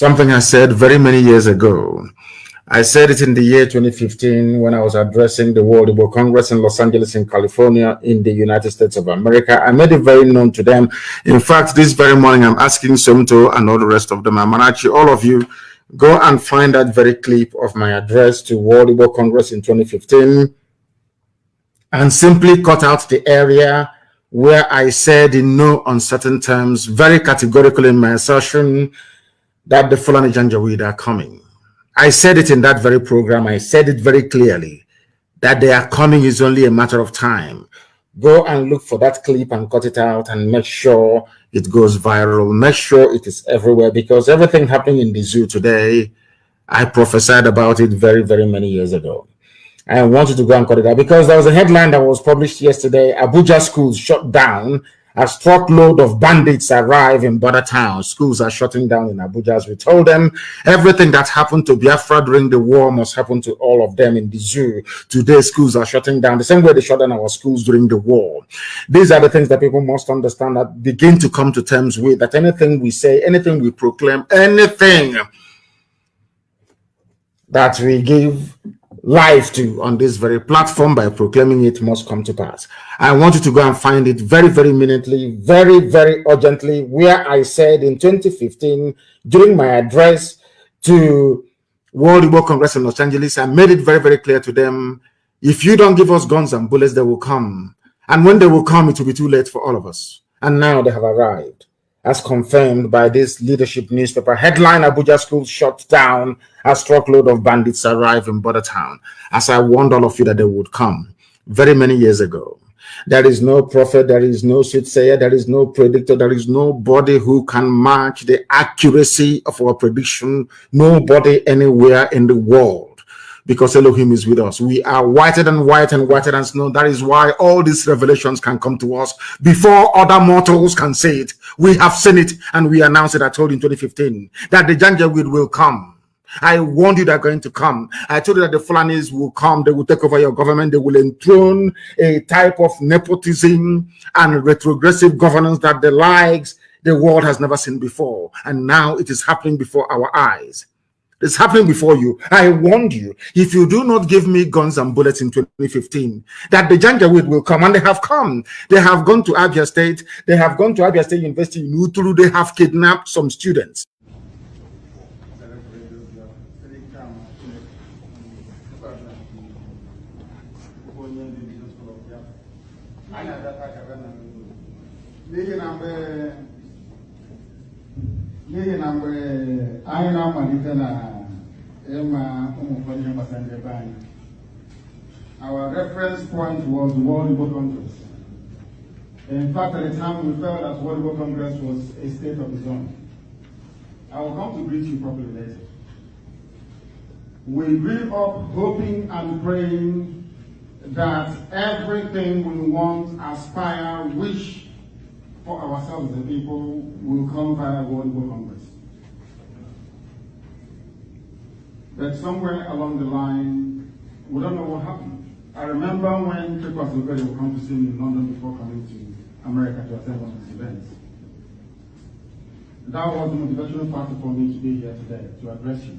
Something I said very many years ago. I said it in the year 2015 when I was addressing the World Igbo Congress in Los Angeles, in California, in the United States of America. I made it very known to them. In fact, this very morning, I'm asking Somto and all the rest of them, Amanachi, all of you, go and find that very clip of my address to World Igbo Congress in 2015 and simply cut out the area where I said in no uncertain terms, very categorically in my assertion, that the Fulani Janjaweed are coming. I said it in that very program. I said it very clearly that they are coming is only a matter of time. Go and look for that clip and cut it out and make sure it goes viral. Make sure it is everywhere, because everything happening in the zoo today, I prophesied about it very, very many years ago. I wanted to go and cut it out because there was a headline that was published yesterday. Abuja schools shut down as truckload of bandits arrive in border towns. Schools are shutting down in Abuja. As we told them, everything that happened to Biafra during the war must happen to all of them in the zoo. Today, schools are shutting down the same way they shut down our schools during the war. These are the things that people must understand, that begin to come to terms with, that anything we say, anything we proclaim, anything that we give life to on this very platform by proclaiming it must come to pass. I want you to go and find it very, very minutely, very, very urgently, where I said in 2015, during my address to World Igbo Congress in Los Angeles, I made it very, very clear to them, if you don't give us guns and bullets, they will come. And when they will come, it will be too late for all of us. And now they have arrived, as confirmed by this leadership newspaper headline: Abuja schools shut down as truckload of bandits arrive in border town. As I warned all of you that they would come very many years ago. There is no prophet, there is no soothsayer, there is no predictor, there is nobody who can match the accuracy of our prediction, nobody anywhere in the world, because Elohim is with us. We are whiter than white and whiter than snow. That is why all these revelations can come to us before other mortals can say it. We have seen it and we announced it. I told you in 2015 that the Janjaweed will come. I warned you they're going to come. I told you that the Fulanis will come. They will take over your government. They will enthrone a type of nepotism and retrogressive governance that the likes the world has never seen before. And now it is happening before our eyes. It's happening before you. I warned you, if you do not give me guns and bullets in 2015, that the Janjaweed will come, and they have come. They have gone to Abia State. They have gone to Abia State University in Uturu. They have kidnapped some students. Our reference point was the World Igbo Congress. In fact, at the time we felt that World Igbo Congress was a state of its own. I will come to greet you properly later. We grew up hoping and praying that everything we want, aspire, wish for ourselves as a people will come via World Igbo Congress. But somewhere along the line, we don't know what happened. I remember when Chikwas Ogede would come to see me in London before coming to America to attend one of his events. That was the motivational factor for me to be here today, to address you.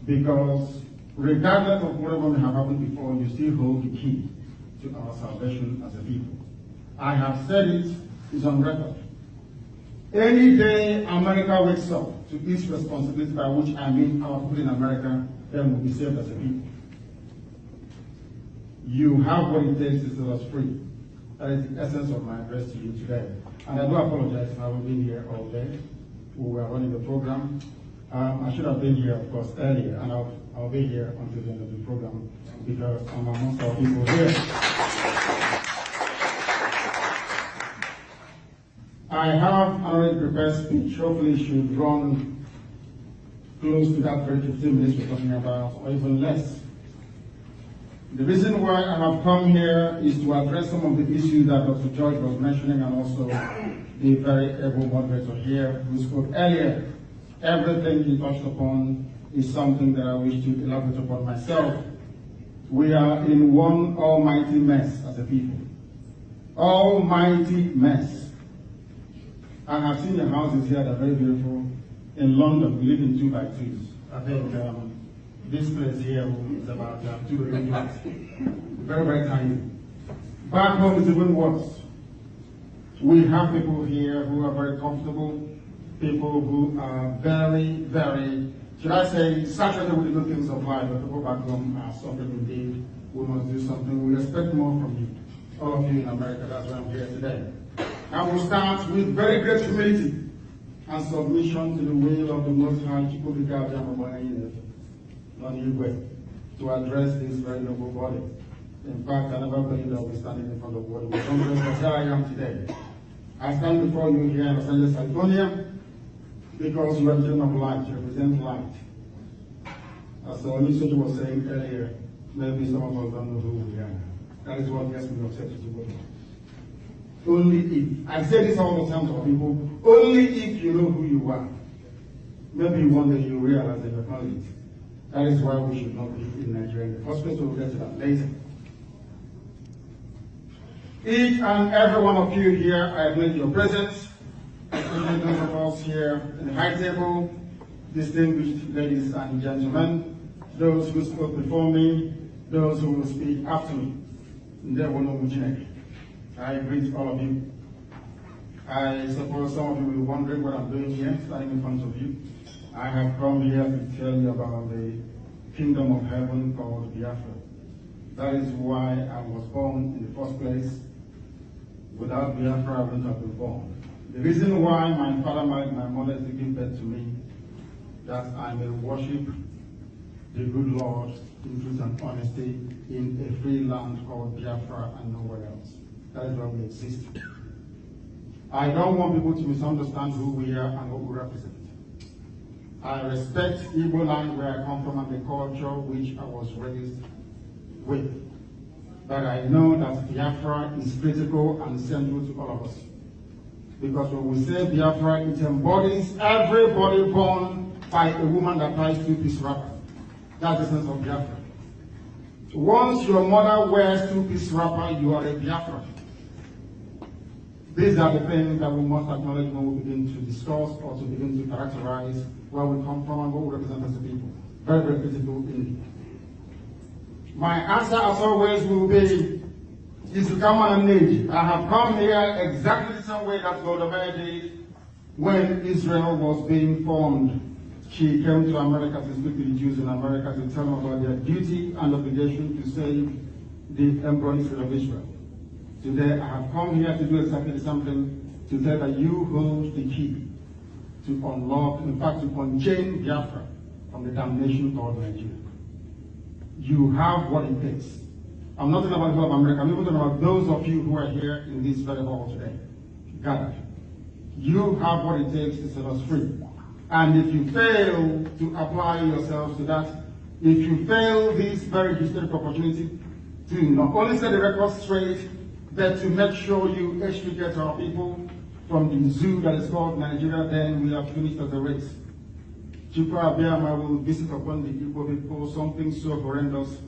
Because regardless of whatever may have happened before, you still hold the key to our salvation as a people. I have said it, it's on record. Any day America wakes up to its responsibility, by which I mean our people in America, then we'll be saved as a people. You have what it takes to set us free. That is the essence of my address to you today. And I do apologize if I haven't been here all day. We were running the program. I should have been here, of course, earlier, and I'll be here until the end of the program because I'm amongst our people here. I have an already prepared speech. Hopefully it should run close to that very 15 minutes we're talking about, or even less. The reason why I have come here is to address some of the issues that Dr. George was mentioning, and also the very able moderator here who spoke earlier. Everything he touched upon is something that I wish to elaborate upon myself. We are in one almighty mess as a people. Almighty mess. I have seen your houses here that are very beautiful. In London, we live in 2x2s. I think this place here is about 2 to 3 flats. Very, very tiny. Back home is even worse. We have people here who are very comfortable, people who are very, very, should I say, saturated with the good things of life, but people back home are suffering indeed. We must do something. We expect more from you. All of you in America, that's why I'm here today. I will start with very great humility and submission to the will of the Most High, Igbo, to address this very noble body. In fact, I never believed I would be standing in front of God. But here I am today. I stand before you here in Los Angeles, California, because you are children of light, you represent light. As Onisoji was saying earlier, maybe some of us don't know who we are. That is what gets me upset with God. Only if, I say this all the time to people, only if you know who you are. Maybe one day you realize that you're not it. That is why we should not be in Nigeria in the first place. We'll get to that later. Each and every one of you here, I acknowledge your presence, especially those of us here in the high table, distinguished ladies and gentlemen, those who spoke before me, those who will speak after me. I greet all of you. I suppose some of you will be wondering what I'm doing here, standing in front of you. I have come here to tell you about the kingdom of heaven called Biafra. That is why I was born in the first place. Without Biafra, I wouldn't have been born. The reason why my father married my mother is to give birth to me, that I may worship the good Lord in truth and honesty in a free land called Biafra and nowhere else. That is why we exist. I don't want people to misunderstand who we are and what we represent. I respect Igbo land where I come from and the culture which I was raised with. But I know that Biafra is critical and central to all of us. Because when we say Biafra, it embodies everybody born by a woman that ties two-piece wrapper. That's the sense of Biafra. Once your mother wears two-piece wrapper, you are a Biafra. These are the things that we must acknowledge when we begin to discuss or to begin to characterize where we come from and what we represent as a people. Very, very critical indeed. My answer, as always, will be, is to come on an age. I have come here exactly the same way that Golda did when Israel was being formed. She came to America to speak to the Jews in America to tell them about their duty and obligation to save the embryonic state of Israel. Today, I have come here to do exactly the same thing, to tell that you hold the key to unlock, in fact, to unchain Biafra from the damnation called Nigeria. You have what it takes. I'm not talking about the whole of America, I'm even talking about those of you who are here in this very hall today, gathered. You have what it takes to set us free. And if you fail to apply yourselves to that, if you fail this very historic opportunity to not only set the record straight, but to make sure you extricate our people from the zoo that is called Nigeria, then we have finished as a race. Chukwu Abiyama will visit upon the Igbo people something so horrendous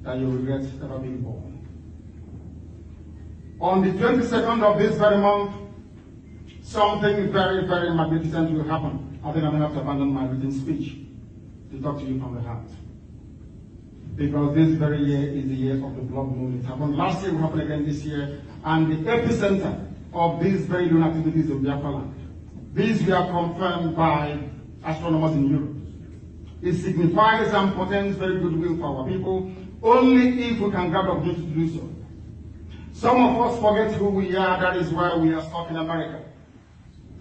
that you regret ever being born. On the 22nd of this very month, something very, very magnificent will happen. I think I'm going to have to abandon my written speech to talk to you from the heart. Because this very year is the year of the blood moon. It happened last year, it will happen again this year. And the epicenter of these very lunar activities in Biafra land. These were confirmed by astronomers in Europe. It signifies and portends very goodwill for our people, only if we can grab the opportunity to do so. Some of us forget who we are, that is why we are stuck in America.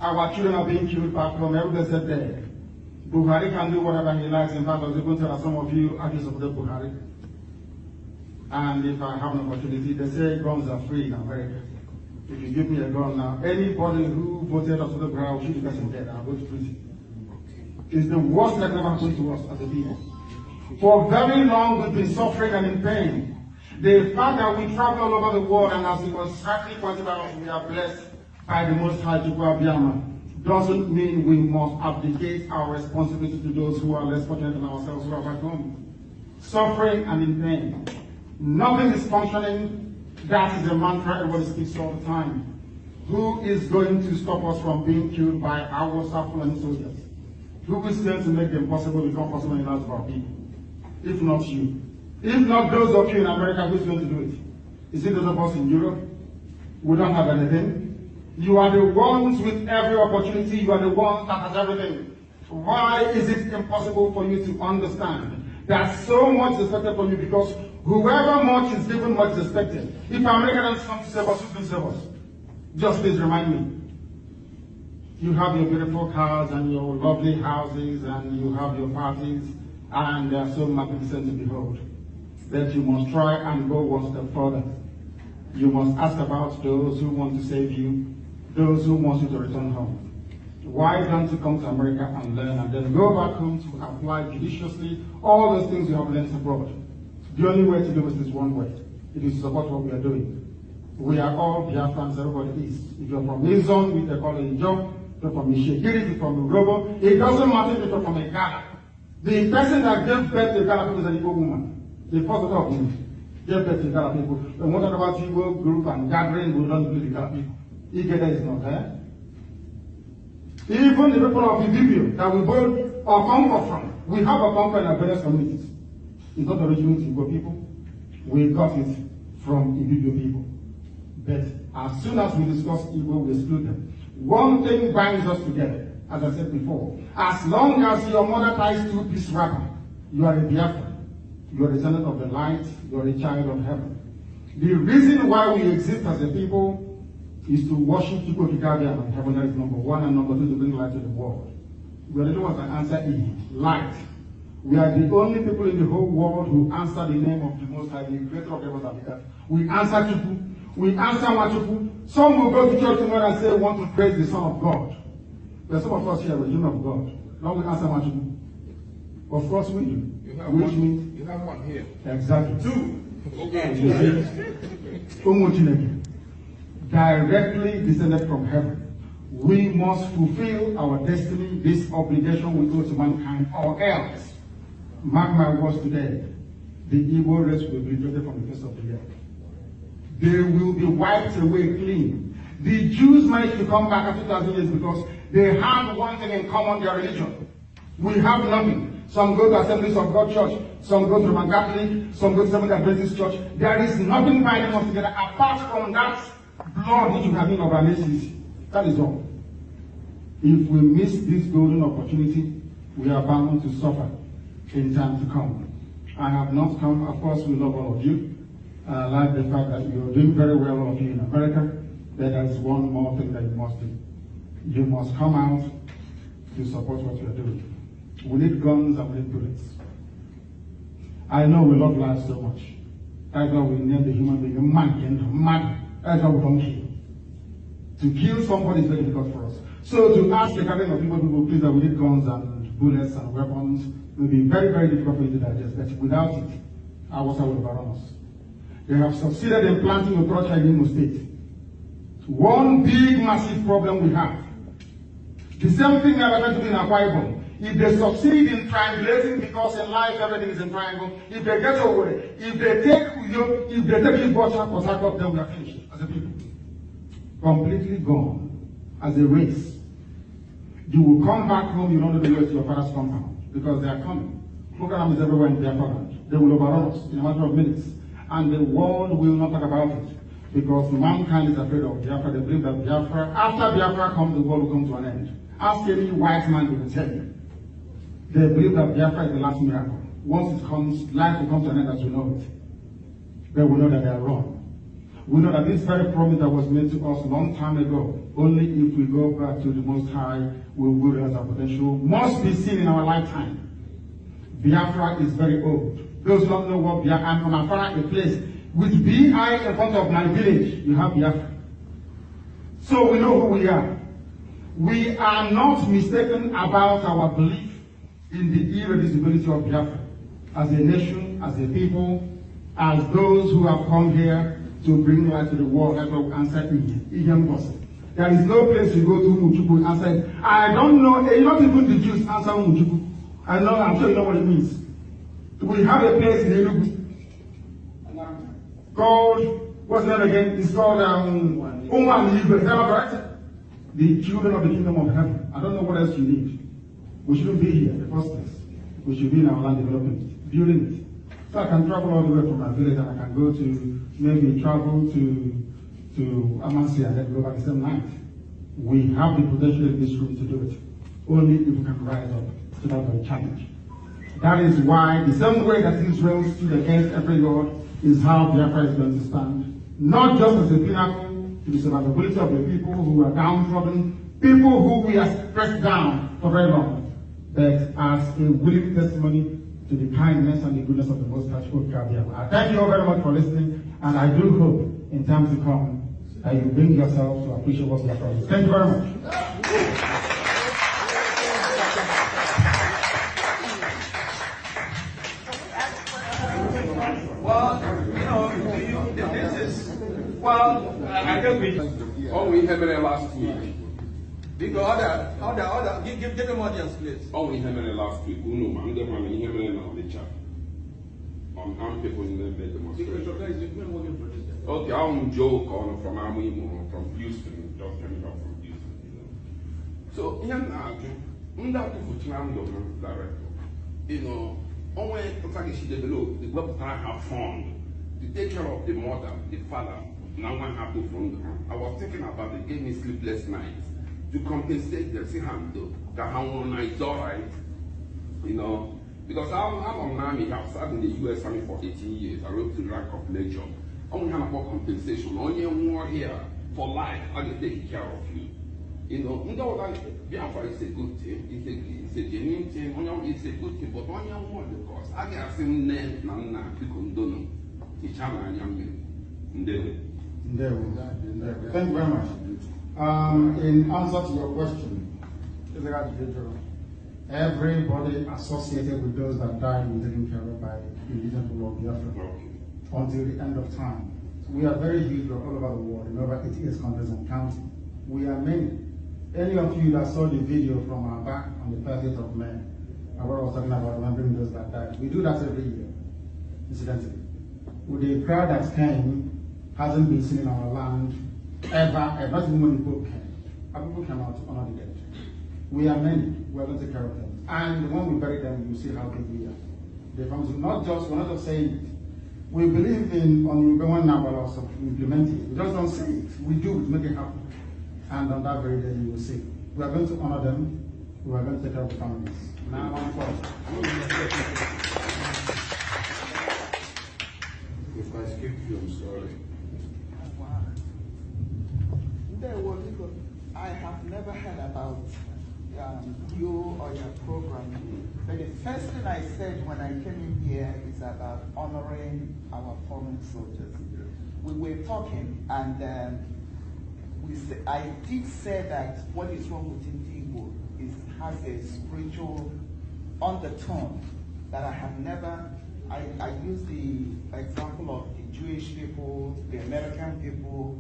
Our children are being killed back home every blessed day. Buhari can do whatever he likes. In fact, I was able to tell some of you actually support Buhari. And if I have an opportunity, they say guns are free in America. If you give me a gun now, anybody who voted us for the ground will shoot the person dead. I'll go to prison. It's the worst that ever happened to us as a people. For very long, we've been suffering and in pain. The fact that we travel all over the world, and as it was rightly pointed out, we are blessed by the Most High Chukwu Abiyama, doesn't mean we must abdicate our responsibility to those who are less fortunate than ourselves who are back home. Suffering and in pain. Nothing is functioning. That is a mantra everybody speaks all the time. Who is going to stop us from being killed by our Fulanis soldiers? Who is going to make the impossible become possible in the lives of our people? If not you. If not those of you in America, who's going to do it? Is it those of us in Europe? We don't have anything. You are the ones with every opportunity. You are the ones that has everything. Why is it impossible for you to understand that so much is expected from you? Because whoever much is given, much is expected. If America doesn't come to save us, who's going to save us? Just please remind me. You have your beautiful cars and your lovely houses and you have your parties and they are so magnificent to behold. That you must try and go one step further. You must ask about those who want to save you, those who want you to return home. Why don't you come to America and learn and then go back home to apply judiciously all those things you have learned abroad? The only way to do it is one way. It is to support what we are doing. We are all Biafrans, everybody is. If you're from Izon, they call it a job. If you're from Ishekiri, if you're from Urobo, it doesn't matter if you're from a Ghana. The person that gave birth to Ghana people is an Igbo woman. The first of him gave birth to Ghana people. When we talk about Igbo group and gathering, we don't include the Ghana people. Igede is not there. Even the people of Ibibio that we both come from, we have a company in various communities. It's not original to Igbo people. We got it from Ibibio people. But as soon as we discuss Igbo, we exclude them. One thing binds us together, as I said before. As long as your mother ties two-piece wrapper, you are a Biafran. You are a descendant of the light. You are a child of heaven. The reason why we exist as a people is to worship Chukwu Okike and heaven. That is number one, and number two, to bring light to the world. We are the ones that answer E, light. We are the only people in the whole world who answer the name of the Most High, the Creator of heaven and the earth. We answer Chukwu. We answer Machuku. Some will go to church tomorrow and say, we want to praise the Son of God. But some of us here are children of God. Now we answer Machuku. Of course we do. Which means you have one here. Exactly. Two. Okay. Directly descended from heaven. We must fulfill our destiny, this obligation we owe to mankind, or else, mark my words today, the Igbo race will be rejected from the face of the earth. They will be wiped away clean. The Jews managed to come back after 2,000 years because they have one thing in common, their religion. We have nothing. Some go to Assemblies of God Church, some go to Roman Catholic, some go to Seventh Adventist Church. There is nothing binding us together apart from that blood which we have in our nations. That is all. If we miss this golden opportunity, we are bound to suffer in time to come. I have not come, of course, we love all of you. I like the fact that you're doing very well, all of you in America. But there is one more thing that you must do. You must come out to support what you're doing. We need guns and we need bullets. I know we love life so much. That's why we name the human being a man. That's why we come here. To kill somebody is very difficult for us. So to ask the gathering of people, please, that we need guns and bullets and weapons will be very, very difficult for you to digest. But without it, our water will overrun us. They have succeeded in planting a torture in Imo State. One big, massive problem we have. The same thing that happened to be in Akwa Ibom. If they succeed in triangulating, because in life everything is in triangle, if they get over it, if they take Igbo or Sakop, then we are finished as a people. Completely gone as a race. You will come back home, you don't know the way to your father's compound, because they are coming. Program is everywhere in Biafra land. They will overrun us in a matter of minutes. And the world will not talk about it. Because mankind is afraid of Biafra. They believe that Biafra, after Biafra comes, the world will come to an end. Ask any white man, they will tell you. They believe that Biafra is the last miracle. Once it comes, life will come to an end as we know it. But we know that they are wrong. We know that this very promise that was made to us a long time ago, only if we go back to the Most High, we will realize our potential, must be seen in our lifetime. Biafra is very old. Those who don't know what Biafra, I'm from Afara, a place with BI in front of my village, you have Biafra. So we know who we are. We are not mistaken about our belief in the irreducibility of Biafra as a nation, as a people, as those who have come here to bring light to the world. That's what we answer in. There is no place you go to Muchuku and say, I don't know, not even the Jews answer Muchuku. I'm sure you know what it means. We have a place in Enugu called, what's the name again? It's called Umwan Igbo. Is that correct? The children of the kingdom of heaven. I don't know what else you need. we shouldn't be here in the first place. We should be in our land developing it, building it. So I can travel all the way from my village and I can go to, maybe travel to Amansi and then go back the same night. We have the potential in this room to do it. Only if we can rise up to that very challenge. That is why the same way that Israel stood against every God is how Biafra is going to stand. Not just as a pinnacle to the survivability of the people who are downtrodden, people who we have pressed down for very long, but as a willing testimony to the kindness and the goodness of the Most High God. I thank you all very much for listening, and I do hope in times to come that you bring yourselves to appreciate what we are doing. Thank you very much. Well, this is, well, I guess we had it last week. Because give them audience, please. We had it last week. We know, man, them having him on the chat. I'm people in the demonstration. Okay, I'm Joe calling from from Houston, just coming up from Houston. So, here now, I'm not to director. Only if she developed the government have fund to take care of the mother, the father. Now one have to fund. I was thinking about it, gave me sleepless nights to compensate them. See how that one night is all right, because I'm an army. I've served in the U.S. Army for 18 years. I wrote to the rank of major. Only have about compensation. Only more here for life. I can take care of you. Biafra is a good thing. It's a genuine thing. It's a good thing. But only more because I get some name na people don't know. It's how I am. Thank you very much. In answer to your question, everybody associated with those that died will be taken care of by the indigenous people of Biafra until the end of time. We are very huge all over the world, in over 88 countries and counting. We are many. Any of you that saw the video from our back on the 30th of May, and what I was talking about remembering those that died, we do that every year, incidentally. With the crowd that came, hasn't been seen in our land ever, not even when the Pope came. Our people came out to honor the dead. We are many, we are going to take care of them. And when we bury them, you see how big we are. The families, we're not just saying it. We believe in on one number also implementing it. We just don't say it. We do it, make it happen. And on that very day, you will see. We are going to honor them. We are going to take care of the families. Now, one question. If I skip you, I'm sorry. I have never heard about you or your program. But the first thing I said when I came in here is about honoring our fallen soldiers. We were talking, and I did say that what is wrong with Igbo has a spiritual undertone that I have never. I use the example of the Jewish people, the American people.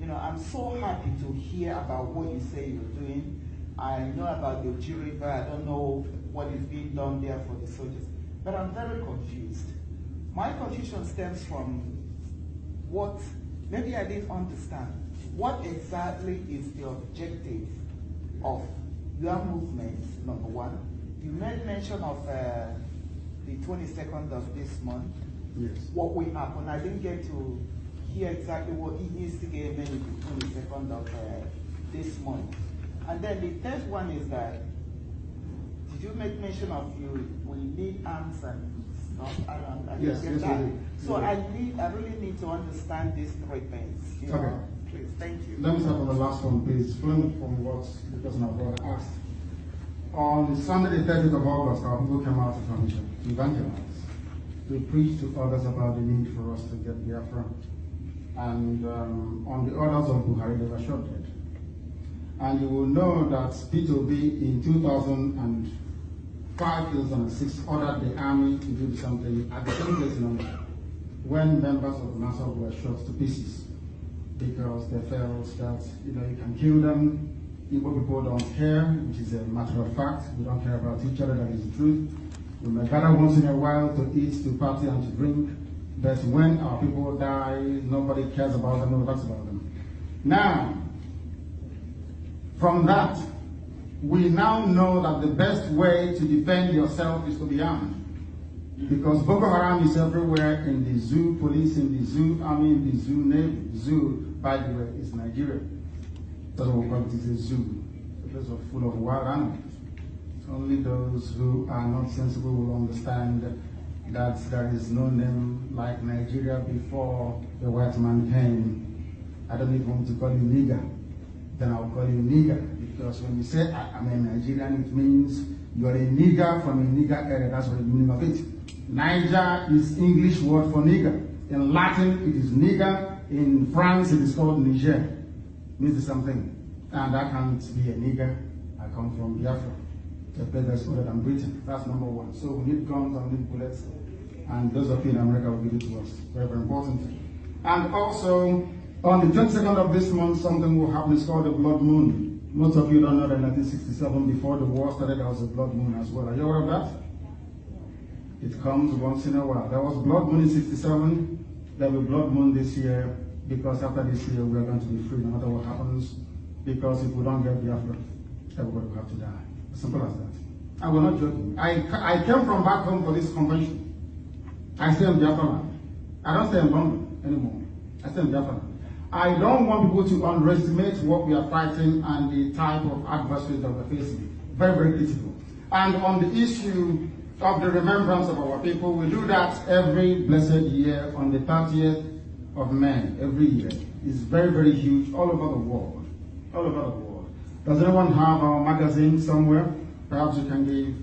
I'm so happy to hear about what you say you're doing. I know about the Oji River. I don't know what is being done there for the soldiers. But I'm very confused. My confusion stems from what, maybe I didn't understand. What exactly is the objective of your movement, number one? You made mention of the 22nd of this month. Yes. What will happen? I didn't get to hear exactly what he instigated the 22nd of this month. And then the third one is that, did you make mention of we need arms and stuff? Yes, yes, we do. So I really need to understand these three things. Okay. Please, thank you. Let me start from the last one, please. Following from what the person abroad asked. On Sunday, the 30th of August, our people came out to evangelize. We preached to others about the need for us to get Biafra. And on the orders of Buhari, they were shot dead. And you will know that P2B in 2005, 2006 ordered the army to do something at the same place in Onitsha when members of the Massacre were shot to pieces because they felt that you can kill them. Igbo people don't care, which is a matter of fact. We don't care about each other, that is the truth. We may gather once in a while to eat, to party, and to drink. But when our people die, nobody cares about them, nobody talks about them. Now, from that, we now know that the best way to defend yourself is to be armed. Because Boko Haram is everywhere, in the zoo, police in the zoo, army in the zoo, navy. Zoo, by the way, is Nigeria. That's what we call it, is a zoo. A place full of wild animals. Only those who are not sensible will understand that there is no name like Nigeria before the white man came. I don't even want to call you nigger. Then I'll call you nigger. Because when you say I'm a Nigerian, it means you're a nigger from a nigger area. That's what the meaning of it. Niger is English word for nigger. In Latin, it is nigger. In France, it is called Niger. It means the same thing. And I can't be a nigger. I come from Biafra, a place that's older than Britain. That's number one. So we need guns and we need bullets. And those of you in America will give it to us. Very, very important. And also, on the 22nd of this month, something will happen. It's called the blood moon. Most of you don't know that in 1967, before the war started, there was a blood moon as well. Are you aware of that? It comes once in a while. There was blood moon in 67. There will be blood moon this year, because after this year, we are going to be free no matter what happens. Because if we don't get Biafra, everybody will have to die. As simple as that. I will not joking. I came from back home for this convention. I stay in Biafra land. I don't stay in London anymore. I stay in Biafra land. I don't want people to underestimate what we are fighting and the type of adversaries that we're facing. Very, very critical. And on the issue of the remembrance of our people, we do that every blessed year on the 30th of May, every year. It's very, very huge all over the world. All over the world. Does anyone have our magazine somewhere? Perhaps you can give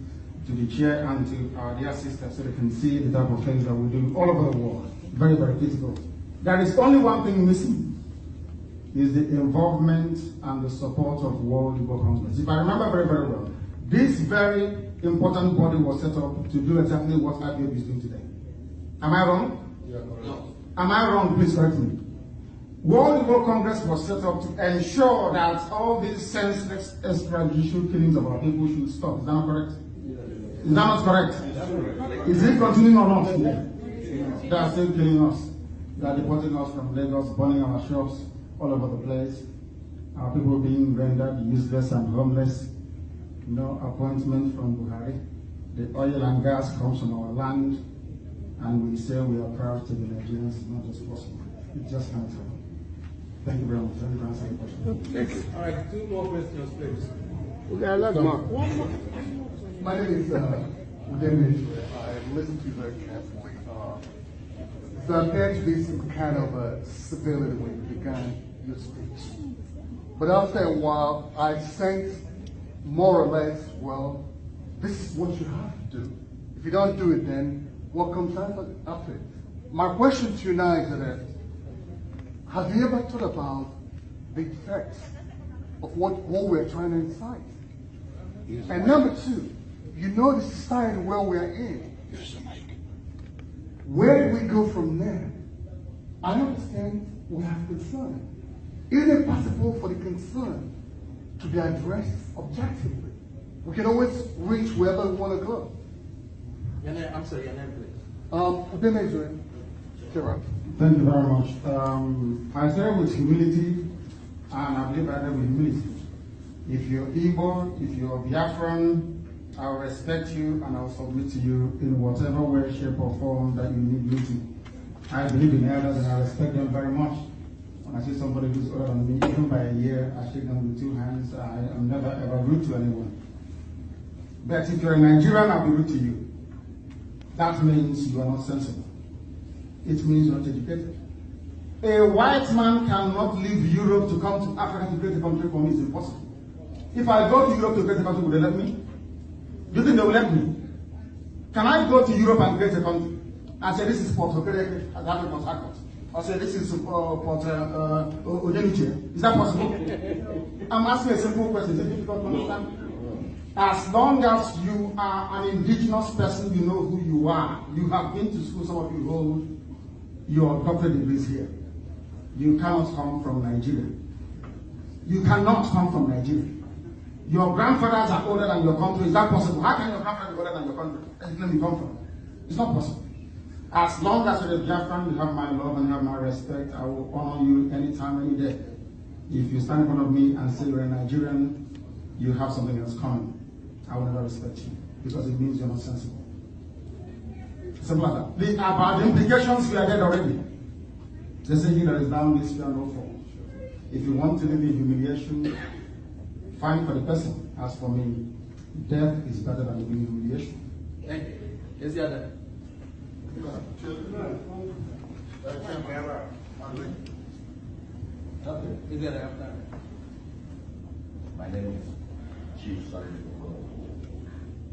to the chair and to our dear sisters so they can see the type of things that we do all over the world. Very, very critical. There is only one thing missing, is the involvement and the support of World Igbo Congress. If I remember very, very well, this very important body was set up to do exactly what IPOB is doing today. Am I wrong? Yeah, no. Am I wrong? Please correct me. World Igbo Congress was set up to ensure that all these senseless extrajudicial killings of our people should stop. Is that not correct? Is that not correct? Is it continuing or not? They are still killing us. They are deporting us from Lagos, burning our shops all over the place. Our people being rendered useless and homeless. No appointment from Buhari. The oil and gas comes from our land, and we say we are proud to be Nigerians. It's not just possible. It just can't happen. Thank you very much. Let me answer the question. Thank you. All right, two more questions, please. Okay, let's go. My name is Udemy. I listened to you very carefully. There appeared to be some kind of a civility when you began your speech. But after a while, I sensed more or less, well, this is what you have to do. If you don't do it, then what comes after it? My question to you now is that, have you ever thought about the effects of what we're trying to incite? Yes. And number two, you know the society where we're in. Yes, where do we go from there? I understand we have concern. Is it possible for the concern to be addressed objectively? We can always reach wherever we want to go. Your name, I'm sorry, your name, please. Udemy. Thank you very much. I say with humility, and I believe I say with humility. If you're Igbo, if you're Biafran, I'll respect you and I'll submit to you in whatever way, shape, or form that you need me to. I believe in elders and I respect them very much. When I see somebody who's older than me, even by a year, I shake them with two hands. I am never ever rude to anyone. But if you're a Nigerian, I'll be rude to you. That means you are not sensible. It means you're not educated. A white man cannot leave Europe to come to Africa to create a country. For me, it's impossible. If I go to Europe to create a country, would they let me? Do you think they will let me? Can I go to Europe and create a country and say this is Port Okereke, as I Port Harcourt, or say this is Port Ojeniche? Is that possible? I'm asking a simple question. Is it difficult to understand? As long as you are an indigenous person, you know who you are. You have been to school. Some of you hold your doctorate degrees here. You cannot come from Nigeria. You cannot come from Nigeria. Your grandfathers are older than your country. Is that possible? How can your grandfather be older than your country? That's where you come from. It's not possible. As long as you're a Biafran, you have my love and you have my respect. I will honor you anytime, any day. If you stand in front of me and say you're a Nigerian, you have something else coming, I will never respect you because it means you're not sensible. Simple as that. About the implications, we are dead already. They say he that is down this fear no fall. If you want to live in humiliation, fine for the person. As for me, death is better than living in humiliation. Thank you. Yes, the other. Okay. Is there after? My name is Chief Sergeant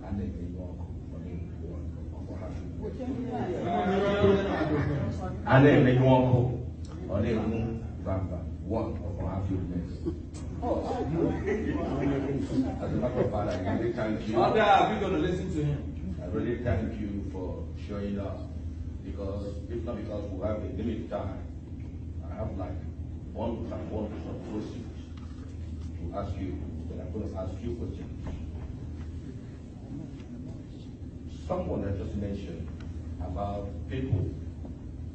and they walk for me and then they walk or they move Vamba, one of our fieldness. As a matter of fact, I really thank you. Order, we're going to listen to him. I really thank you for showing up because if not because we have a limited time, I have like one questions to ask you, but I'm going to ask you questions. Someone has just mentioned about people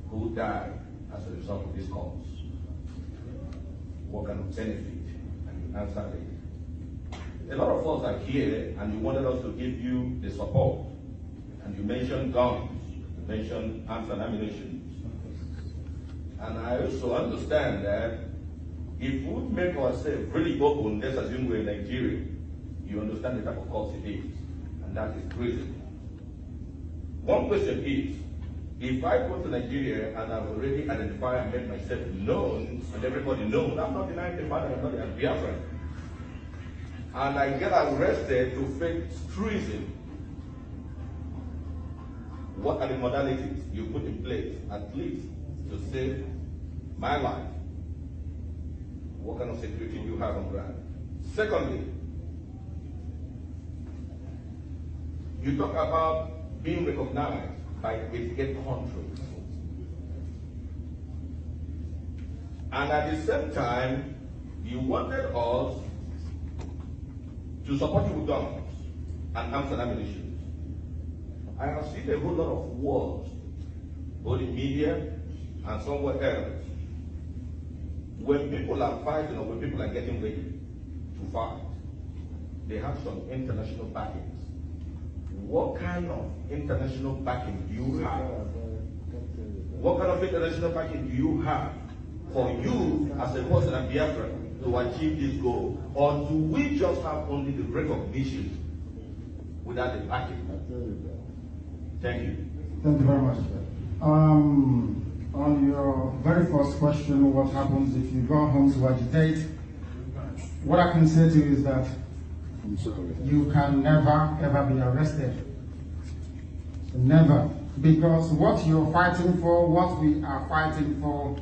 who die as a result of this cause. What kind of benefit? And you answered it. A lot of us are here and you wanted us to give you the support. And you mentioned guns, you mentioned arms and ammunition. And I also understand that if we make ourselves really open, let's assume we're in Nigeria, you understand the type of cause it is, and that is prison. One question is, if I go to Nigeria and I've already identified and made myself known, and everybody knows, I'm not denying the fact that I'm not a Biafran, and I get arrested to face treason, what are the modalities you put in place, at least, to save my life? What kind of security do you have on ground? Secondly, you talk about being recognized by 88 countries. And at the same time, you wanted us to support you with guns and arms and ammunition. I have seen a whole lot of wars, both in media and somewhere else. When people are fighting or when people are getting ready to fight, they have some international backings. What kind of international backing do you have? What kind of international backing do you have for you as a person at Biafra to achieve this goal? Or do we just have only the recognition without the backing? Thank you. Thank you very much. On your very first question, what happens if you go home to agitate? What I can say to you is that you can never ever be arrested. Never. Because what you're fighting for, what we are fighting for,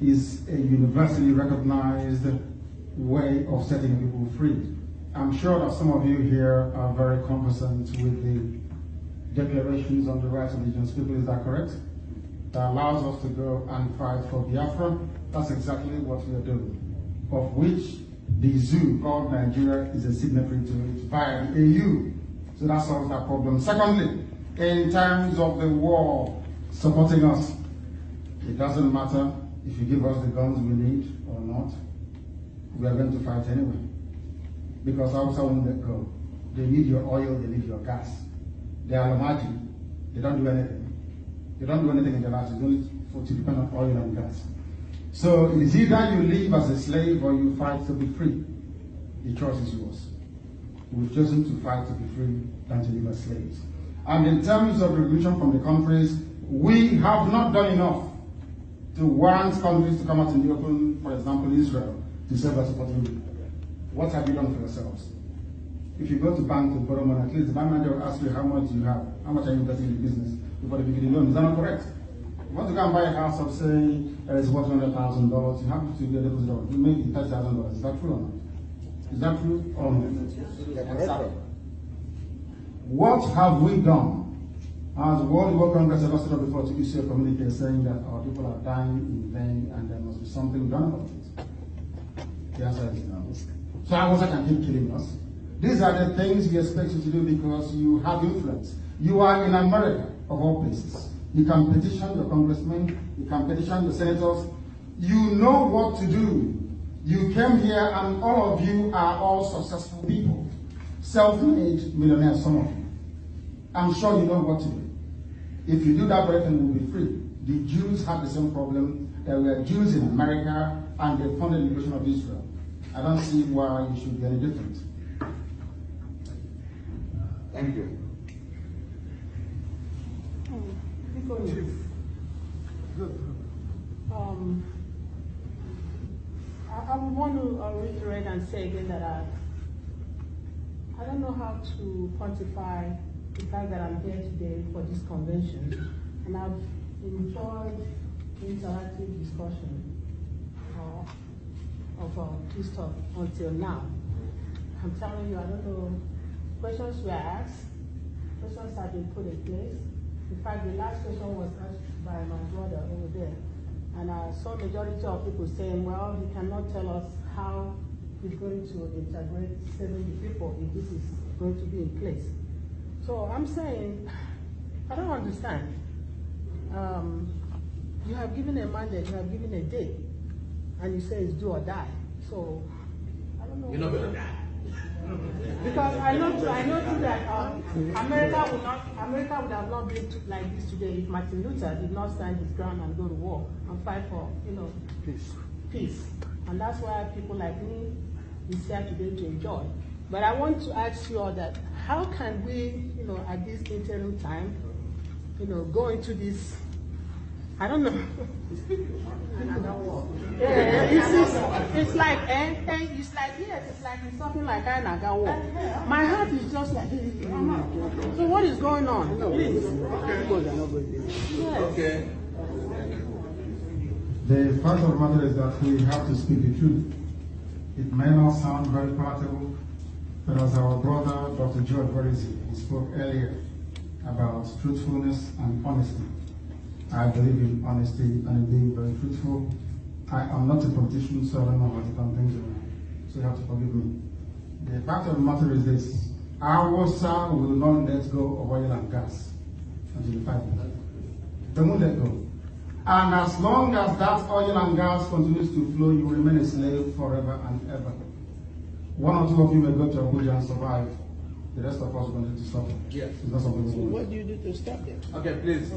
is a universally recognized way of setting people free. I'm sure that some of you here are very conversant with the declarations on the rights of indigenous people, is that correct? That allows us to go and fight for Biafra. That's exactly what we are doing, of which the zoo called Nigeria is a signatory to it via the AU. So that solves that problem. Secondly, in terms of the war supporting us, it doesn't matter if you give us the guns we need or not. We are going to fight anyway. Because Hausa won't let go. They need your oil, they need your gas. They are Lamaji. They don't do anything. They don't do anything in their lives. It's only to depend on oil and gas. So it is either you live as a slave or you fight to be free. The choice is yours. We've chosen to fight to be free than to live as slaves. And in terms of recognition from the countries, we have not done enough to warrant countries to come out in the open, for example, Israel, to say we're supporting you. What have you done for yourselves? If you go to bank to borrow money, at least the bank manager will ask you how much you have, how much are you investing in the business before they give you the loan. Is that not correct? You want to go and buy a house of, say, it's worth $100,000, you have to get a deposit of maybe $30,000. Is that true or not? Is that true or not? Exactly. What have we done? As the World War Congress ever stood up before to issue a communique saying that our people are dying in vain and there must be something done about it? The answer is no. So Hausa can keep killing us. These are the things we expect you to do because you have influence. You are in America, of all places. You can petition your congressmen, you can petition your senators. You know what to do. You came here and all of you are all successful people, self-made millionaires, some of you. I'm sure you know what to do. If you do that, everything will be free. The Jews had the same problem. There were Jews in America and they funded the nation of Israel. I don't see why you should be any different. Thank you. I want to reiterate and say again that I don't know how to quantify the fact that I'm here today for this convention, and I've enjoyed interactive discussion of this talk until now. I'm telling you, I don't know, questions were asked, questions have been put in place. In fact, the last question was asked by my brother over there, and I saw majority of people saying, well, he cannot tell us how he's going to integrate 70 people if this is going to be in place. So I'm saying, I don't understand. You have given a mandate, you have given a date, and you say it's do or die. So I don't know. You're not going to die. Because I know too that America would have not been like this today if Martin Luther did not stand his ground and go to war and fight for, peace. And that's why people like me is here today to enjoy. But I want to ask you all that, how can we, at this interim time, go into this, I don't know. Yeah, it's like it's something like I naga war. My heart is just like, so what is going on? Please. Okay. The fact of the matter is that we have to speak the truth. It may not sound very palatable, but as our brother, Dr. George Borisi, he spoke earlier about truthfulness and honesty. I believe in honesty and in being very truthful. I am not a politician, so I don't know how to turn things around. So you have to forgive me. The fact of the matter is this: our side will not let go of oil and gas until the fight. They won't let go. And as long as that oil and gas continues to flow, you will remain a slave forever and ever. One or two of you may go to Abuja and survive. The rest of us are going to stop it. Yes. It's not something we So want. what do you do to stop them? Okay, please.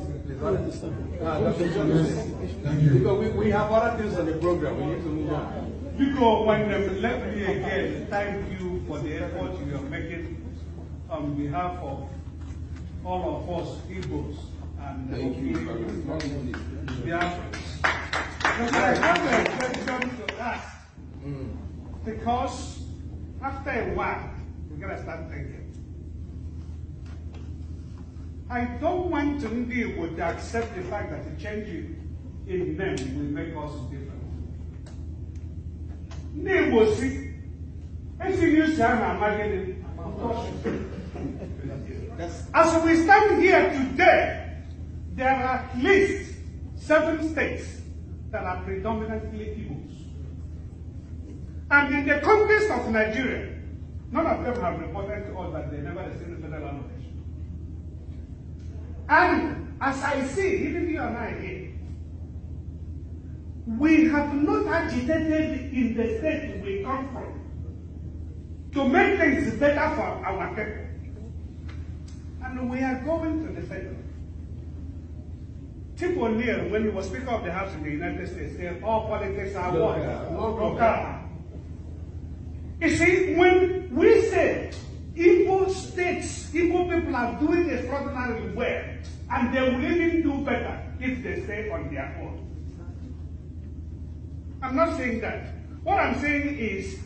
Thank you. Because we have other things on the program. We need to move on. Because when let me again thank you for the effort you are making on behalf of all of us Igbos and Thank you. Biafrans. But I have a question to ask, because after a while, we're going to start thinking. I don't want to would accept the fact that the change in them will make us different. As we stand here today, there are at least 7 states that are predominantly Igbos. And in the context of Nigeria, none of them have reported to us that they never received the federal allocation. And as I see, even you and I here, we have not agitated in the state we come from to make things better for our people. And we are going to the federal. Tip O'Neill, when he was Speaker of the House in the United States, said all politics are local. You see, when we say Igbo states, Igbo people are doing extraordinarily well, and they will even do better if they stay on their own. I'm not saying that. What I'm saying is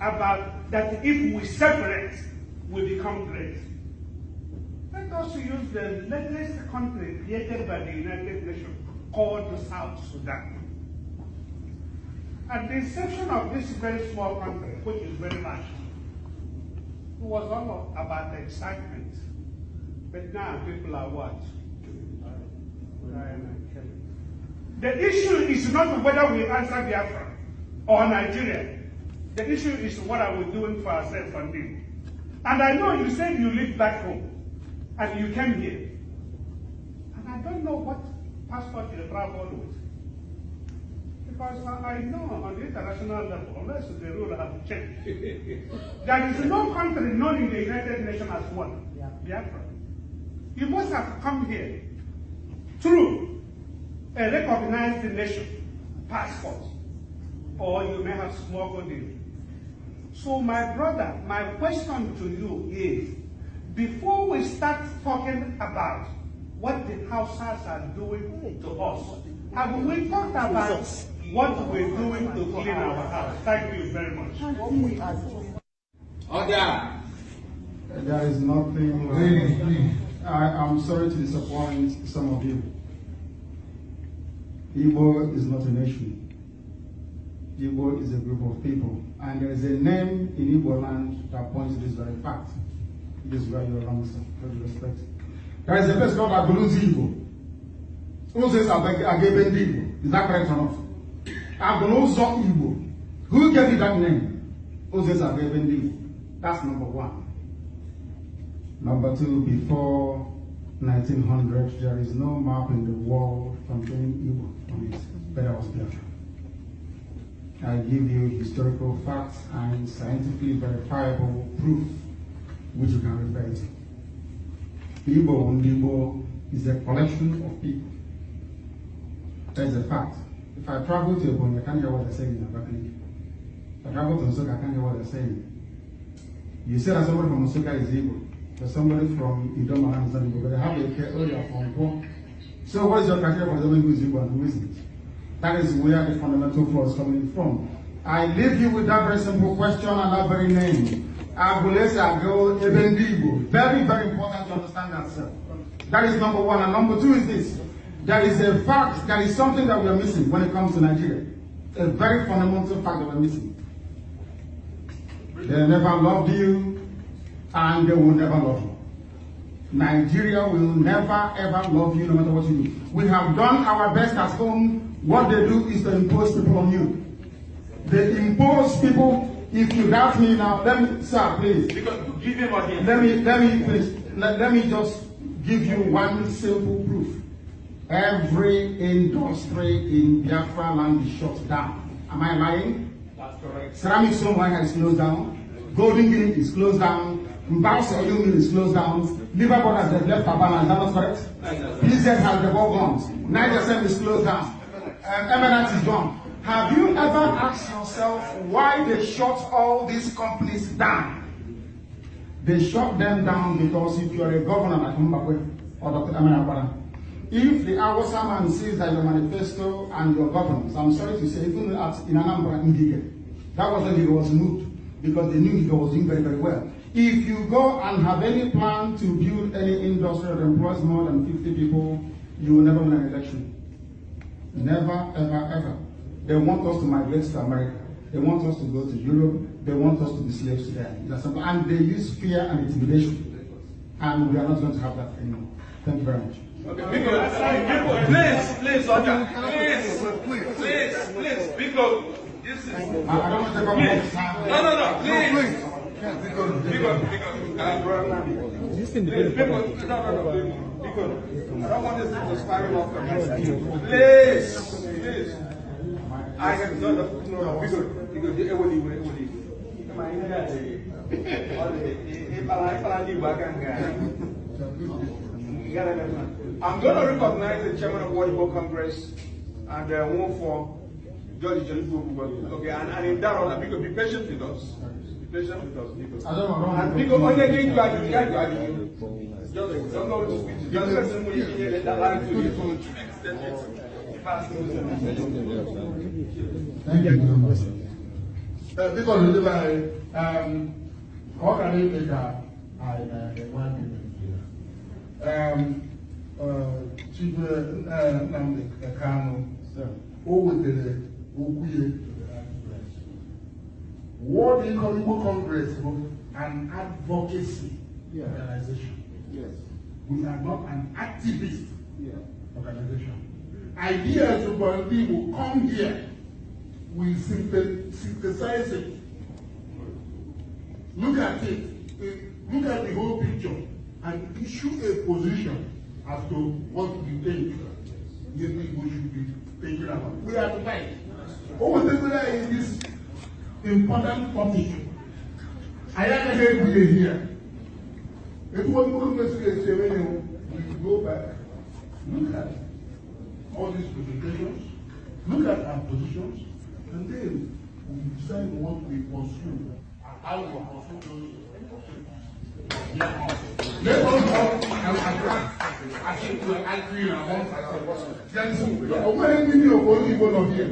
about that if we separate, we become great. Let us use the latest country created by the United Nations called the South Sudan. At the inception of this very small country, which is very large, it was all about the excitement. But now people are what? The issue is not whether we answer Biafra or Nigeria. The issue is what are we doing for ourselves and them. And I know you said you live back home and you came here. And I don't know what passport you traveled with. Because I know on the international level, unless the rule have changed, there is no country known in the United Nations as one. Biafra. You must have come here through a recognized nation passport, or you may have smuggled in. So my brother, my question to you is, before we start talking about what the Hausas are doing to us, have we talked about what we're doing to clean our house? Thank you very much. Order. There is nothing. I'm sorry to disappoint some of you. Igbo is not a nation. Igbo is a group of people. And there is a name in Igbo land that points to this very fact. It is where you're wrong, sir. With respect. There is a place called Aguluzi Igbo. Who says Ageben Igbo? Is that correct or not? Aguluzo Igbo. Who gave you that name? Who says Ageben Igbo? That's number one. Number two, before 1900, there is no map in the world containing Igbo on it. But that was Biafra. I give you historical facts and scientifically verifiable proof which you can refer to. Igbo is a collection of people. That is a fact. If I travel to Ebonyi, I can't hear what they're saying in Abakaliki. If I travel to Nsukka, I can't hear what they're saying. You say that somebody from Nsukka is Igbo. There's somebody from Idoma and Igbo, but they have a care area from Po. So what is your criteria for somebody who is Igbo and who isn't? That is where the fundamental flaw is coming from. I leave you with that very simple question and that very name. Agulesa Agul Ebendigo. Very, very important to understand that, sir. That is number one. And number two is this. There is a fact, there is something that we are missing when it comes to Nigeria. A very fundamental fact that we're missing. They never loved you, and they will never love you. Nigeria will never ever love you no matter what you do. We have done our best at home. What they do is to impose people on you. They impose people. If you doubt me now, let me, sir, please. Because give him a hint. Let me just give you one simple proof. Every industry in Biafra land is shut down. Am I lying? That's correct. Ceramic stone mine is closed down. Golden Guinea is closed down. Mbausa oil mill is closed down. Liverpool has left Habana, is that not correct? PZ has the ball guns. Niger Sem is closed down. Eminence is gone. Have you ever asked yourself why they shut all these companies down? They shut them down because if you're a governor like Mbakwe or Dr. Eminence, if the Awasa man sees that your manifesto and your governance, I'm sorry to say, even in Anambra, Indige, that was when he was moved because they knew he was doing very, very well. If you go and have any plan to build any industry that employs more than 50 people, you will never win an election. Never, ever, ever. They want us to migrate to America. They want us to go to Europe. They want us to be slaves to them. And they use fear and intimidation. And we are not going to have that anymore. Thank you very much. Okay, please, because this is. I don't want to take up more time. No, please. Because I don't want this to spiral off. Please. I have no, I'm going to recognize the chairman of World Igbo Congress and one for George Jelibu. Okay, and in that order, because be patient with us. Be patient with us. Because, and because only again you are just don't know to speak. Just listen when you hear it, allow to you to extend it. Thank you very much. Because of the how can I make a 1 minute here? Chief Nnamdi Kanu, who with the Okuye, World Igbo Congress, an advocacy organization. Yes. We are not an activist organization. Ideas about people come here, we synthesize it. Look at it, look at the whole picture, and issue a position as to what we think the people should be. Thank you very much. We are tonight. Whatever in this important topic, I am here. If one more we go back, look at all these presentations, look at our positions, and then we decide what we pursue and how we pursue those. Let us help I think we are angry among ourselves. When many of us people not here,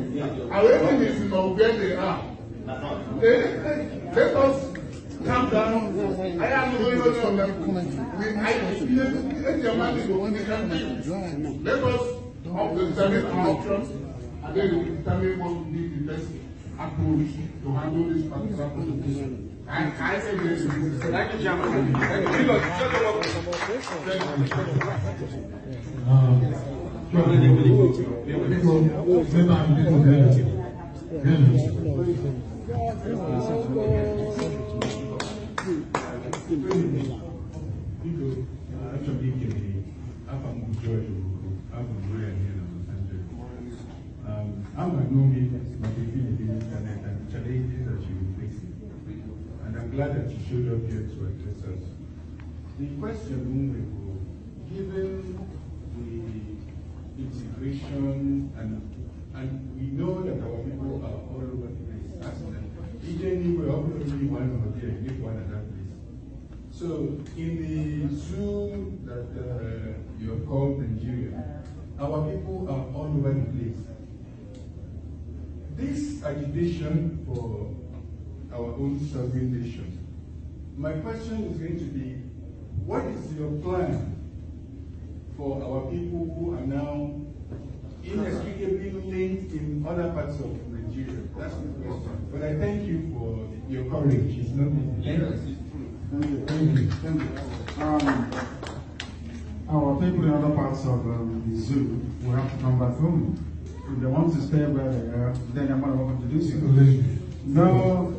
our enemies know where they are. Let us calm down. I am going on them. Let your money go. Let us determine our options, and then we will determine what will be the best approach to handle this particular presentation. I say this. Thank you, Chairman. Thank I'm by no means negative in the internet and challenges that you face. And I'm glad that you showed up here to address us. The question, given the integration and we know that our people are all over the place, ask them, even we're only one over there, if one at that place. So in the zoo that you have called Nigeria, our people are all over the place. This agitation for our own sovereign nation, my question is going to be, what is your plan for our people who are now inextricably linked in other parts of Nigeria? That's the question. But I thank you for your courage. It's not easy. Thank you. Our people in other parts of the zoo will have to come back home. If they want to stay where they are, then they're more than welcome to do so. No,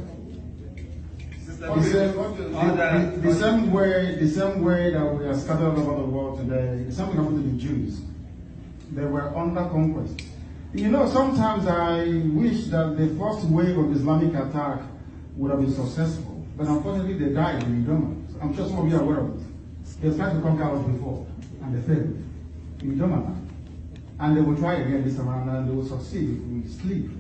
the same way that we are scattered all over the world today, the same thing happened to the Jews. They were under conquest. You know, sometimes I wish that the first wave of Islamic attack would have been successful, but unfortunately they died in Idoma. I'm sure some of you are aware of it. They tried to conquer us before, and they failed in Idoma. And they will try again this time around, and they will succeed if we sleep.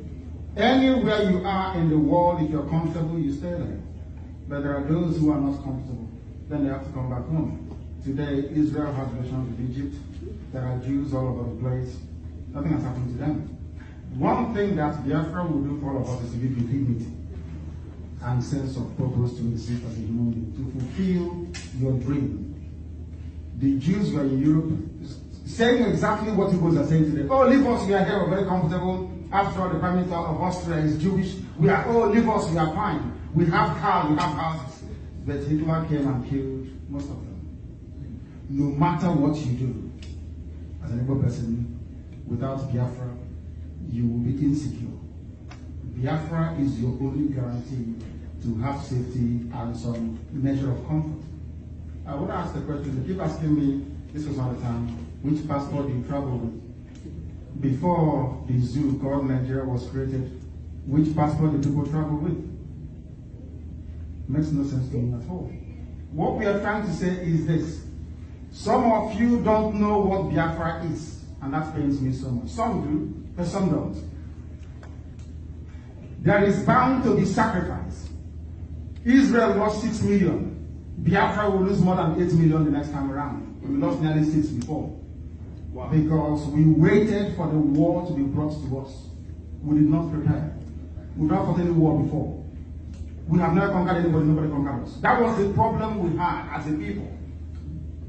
Anywhere you are in the world, if you're comfortable, you stay there. But there are those who are not comfortable. Then they have to come back home. Today, Israel has relations with Egypt. There are Jews all over the place. Nothing has happened to them. One thing that Biafra will do for all of us is to give you dignity and sense of purpose to exist as a human being, to fulfill your dream. The Jews were in Europe saying exactly what Igbos are saying today. Oh, leave us, we are here, we're very comfortable. After all, the Prime Minister of Austria is Jewish. We are, oh, leave us, we are fine. We have cars, we have houses. But Hitler came and killed most of them. No matter what you do, as an Igbo person, without Biafra, you will be insecure. Biafra is your only guarantee to have safety and some measure of comfort. I want to ask the question, they keep asking me, this was all the time, which passport do you travel with? Before the zoo called Nigeria was created, which passport do people travel with? Makes no sense to me at all. What we are trying to say is this. Some of you don't know what Biafra is, and that pains me so much. Some do, but some don't. There is bound to be sacrifice. Israel lost 6 million. Biafra will lose more than 8 million the next time around. We lost nearly 6 before. Wow. Because we waited for the war to be brought to us. We did not prepare. We've not fought any war before. We have never conquered anybody, nobody conquered us. That was the problem we had as a people.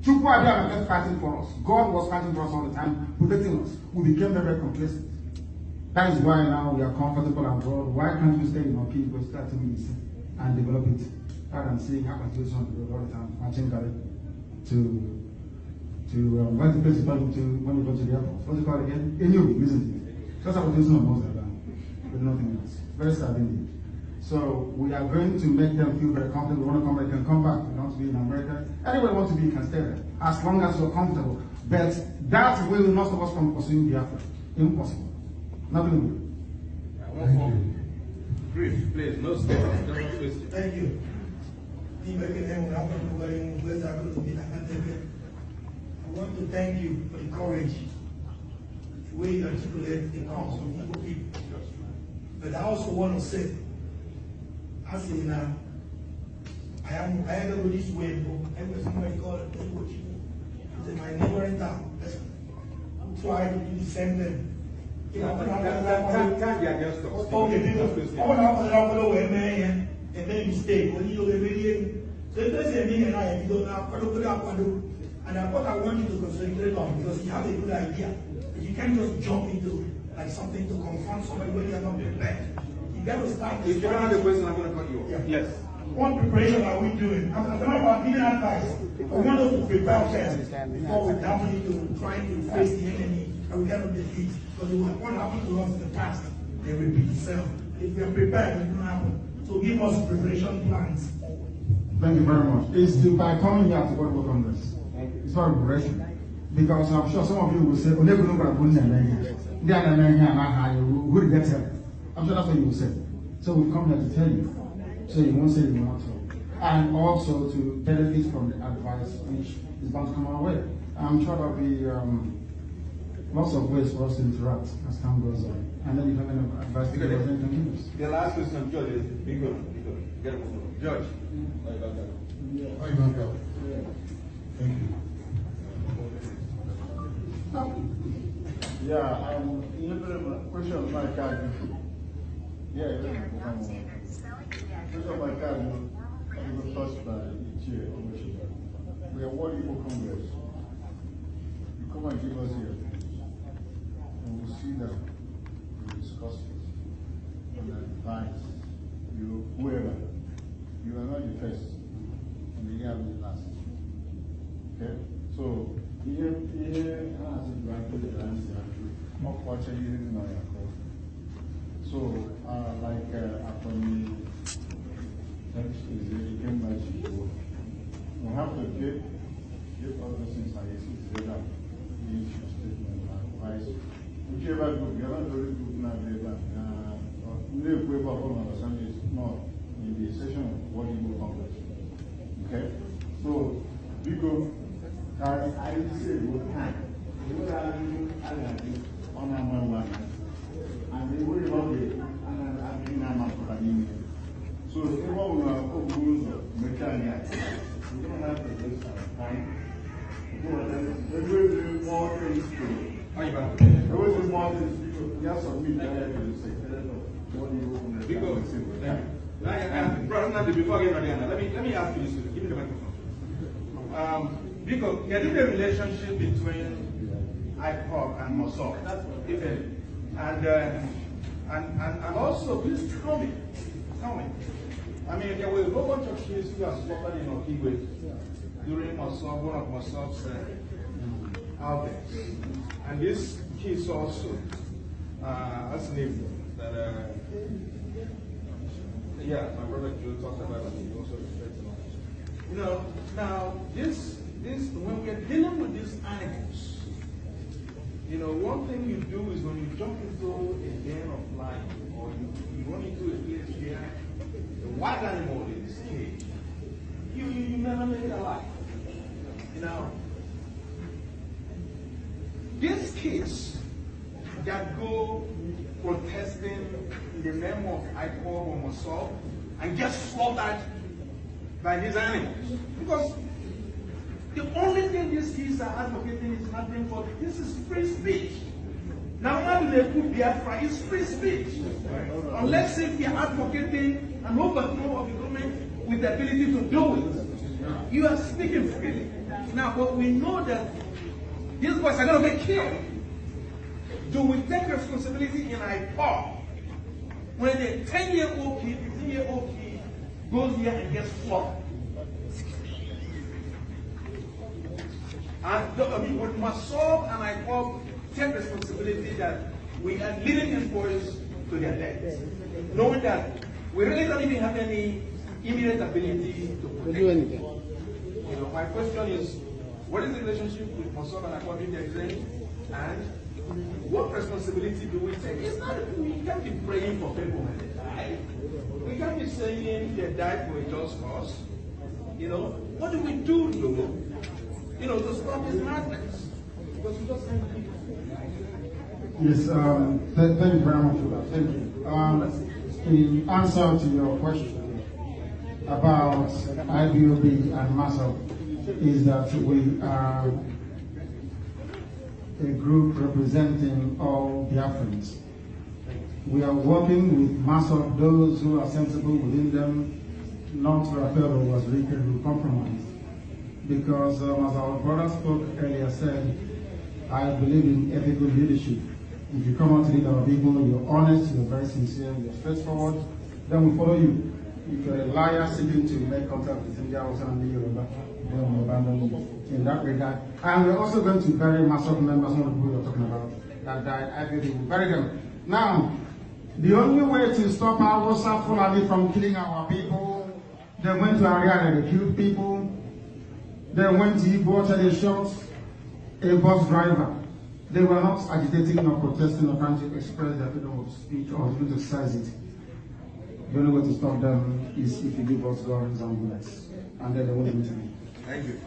Chukwu was fighting for us. God was fighting for us all the time, protecting us. We became very, very complacent. That is why now we are comfortable abroad. Why can't we stay in our people, start to meet and develop it? Rather than seeing how situation on the road all the time, marching what's the place you call to when you go to the airport? What's it called again? Anyway, isn't it? That's what this one knows about, but nothing else. Very sad indeed. So we are going to make them feel very comfortable. We want to come back, can come back. We want to be in America. Anywhere you want to be, you can stay there, as long as you're comfortable. But that will not stop us from pursuing Biafra. Impossible. Nothing. Brief, please, no statement, no question. Thank you. I want to thank you for the courage, the way you articulate the cause of Igbo people. But I also want to say, I say now, I am over this way, and there's somebody called Igbo people. It's in my neighboring town. Try to do the same thing. You know, Can't be against us. okay, because I want to follow where man and then mistake when you do the video. So it doesn't mean and I don't have and what I want you to concentrate on, because you have a good idea. But you can't just jump into like something to confront somebody when you're not prepared. You got to start. If you don't have a question, I'm going to cut you off. Yeah. Yes. What preparation are we doing? I'm talking about giving advice. We want us to prepare ourselves before we dive into trying to face the enemy and we cannot defeat. Because what happened to us in the past, they repeat itself. If we are prepared, it will happen. So give us preparation plans. Thank you very much. It's by coming here to World Congress. It's very refreshing. Because I'm sure some of you will say, oh, never know what I'm here. Who will get help? I'm sure that's what you will say. So we come here to tell you. So you won't say you want to. And also to benefit from the advice which is bound to come our way. I'm sure there'll be lots of ways for us to interact as time goes on. And then you have any advice to give us, then you can give us. The last question, Judge, is big one. Judge. Thank you. Yeah, question of my card. Yeah, question of my card. I was touched by the chair of the sugar. We are World Igbo Congress. You come and give us here. And we'll see that we discuss it and advise you, whoever. You are not the first, and the year will be last. Okay? So, here, as a graduate, not watching you in our course. So, like, after me, thanks to the came back to we have to give all the things like this, together, the issue statement, advice. Whichever group, you are not the only group now, is not in the session of World Igbo Congress. Okay? So, because I say what time, what are you on our one, and they will not be so, if you want to mechanics, you don't have to waste time. There will be more things to there will be more things to just submit the What do you want to do? Before I get ready, let me ask you this. Give me the microphone. Because there is a relationship between IPOC and Mosok. And also, please tell me. I mean, there were a whole bunch of kids who are slaughtered in Okigwe during Mosok, one of Mosok's outings. And these kids also, what's the name? Yeah, my brother Joe talked about it. He also refers to it. You know, now this when we are dealing with these animals, you know, one thing you do is when you jump into a den of life or you run into a place where the wild animal is caged, you never make it alive. You know, these kids that go protesting in the name of IPOB or Mosok and get slaughtered by these animals. Because the only thing these kids are advocating is nothing but this is free speech. Now, how do they put Biafra? It's free speech. Unless if you're advocating an overthrow of the government with the ability to do it, you are speaking freely. Now, but we know that these boys are going to get killed. Do we take responsibility in IPOB when a 10-year-old kid, 15-year-old kid goes here and gets slaughtered? And we must solve and IPOB take responsibility that we are leading these boys to their death, knowing that we really don't even have any immediate ability to protect them. You know, my question is, what is the relationship with Mosok and IPOB if there is any? And What responsibility do we take? It's not, we can't be praying for people when they die. We can't be saying they died for a just cause. You know, what do we do though? You know, to stop this madness? Because we just can't keep. Yes, thank you very much for that. Thank you. In answer to your question about IBOB and MASOP, is that we are a group representing all Biafrans. We are working with MASOP, those who are sensible within them, not Rafael was wicked who compromised. Because as our brother spoke earlier said, I believe in ethical leadership. If you come out to lead our people, you're honest, you're very sincere, you're straightforward, then we follow you. If you're a liar seeking to make contact with India or something, then we abandon you in that regard. And we're also going to bury MASOP members, some of the people you're talking about, that died. I believe we bury them. Now, the only way to stop our Fulani from killing our people, they went to Ariana and they killed people. They went to Igbo, they shot a bus driver. They were not agitating or protesting or trying to express their freedom of speech or to exercise it. The only way to stop them is if you give us guns and bullets. And then they won't do anything. Thank you.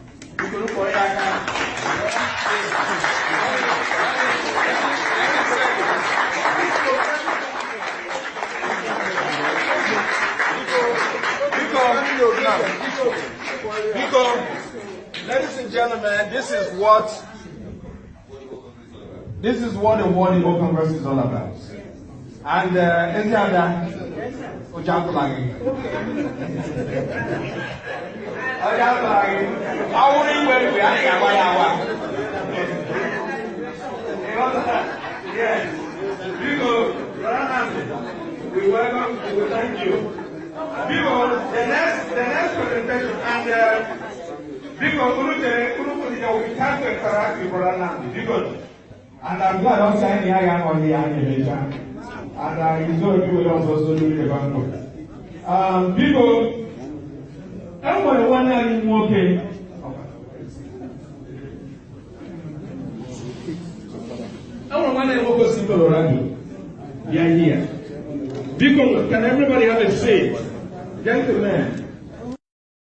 Ladies and gentlemen, this is what the World Igbo Congress is all about. And we welcome, we thank you. Because the next presentation and because we can't interact with Brother Nandi because and I'm glad I'm saying I am on the animation and he's going to do it also doing the bank. Because everyone wondering okay. Everyone wondering what goes into the idea. Because can everybody have a seat? Gentlemen,